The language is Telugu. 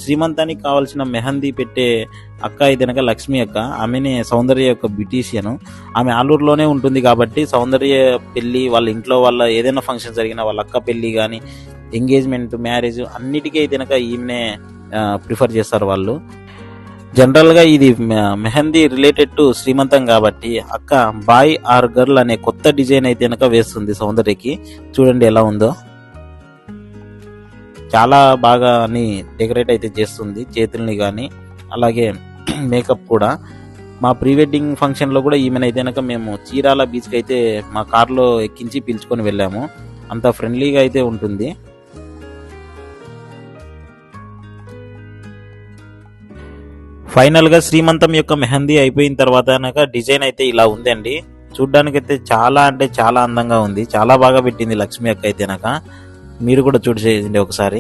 శ్రీమంతానికి కావాల్సిన మెహందీ పెట్టే అక్క ఇదనక లక్ష్మి అక్క. ఆమెనే సౌందర్య యొక్క బ్యూటీషియన్. ఆమె ఆలూరులోనే ఉంటుంది కాబట్టి సౌందర్య పెళ్ళి, వాళ్ళ ఇంట్లో వాళ్ళ ఏదైనా ఫంక్షన్ జరిగినా, వాళ్ళ అక్క పెళ్ళి కానీ, ఎంగేజ్మెంట్, మ్యారేజ్ అన్నిటికీ ఇదనక ఈమెనే ప్రిఫర్ చేస్తారు వాళ్ళు. జనరల్గా ఇది మెహందీ రిలేటెడ్ టు శ్రీమంతం కాబట్టి అక్క బాయ్ ఆర్ గర్ల్ అనే కొత్త డిజైన్ అయితే కనుక వేస్తుంది సౌందర్యకి. చూడండి ఎలా ఉందో, చాలా బాగా అని డెకరేట్ అయితే చేస్తుంది చేతుల్ని కానీ, అలాగే మేకప్ కూడా. మా ప్రీ వెడ్డింగ్ ఫంక్షన్లో కూడా ఈమెనైతే కనుక మేము చీరాల బీచ్కి అయితే మా కార్లో ఎక్కించి పిలుచుకొని వెళ్ళాము. అంత ఫ్రెండ్లీగా అయితే ఉంటుంది. ఫైనల్గా శ్రీమంతం యొక్క మెహందీ అయిపోయిన తర్వాత కనుక డిజైన్ అయితే ఇలా ఉందండి. చూడ్డానికైతే చాలా అంటే చాలా అందంగా ఉంది. చాలా బాగా పెట్టింది లక్ష్మి అక్క అయితే కనుక. మీరు కూడా చూసేయండి ఒకసారి.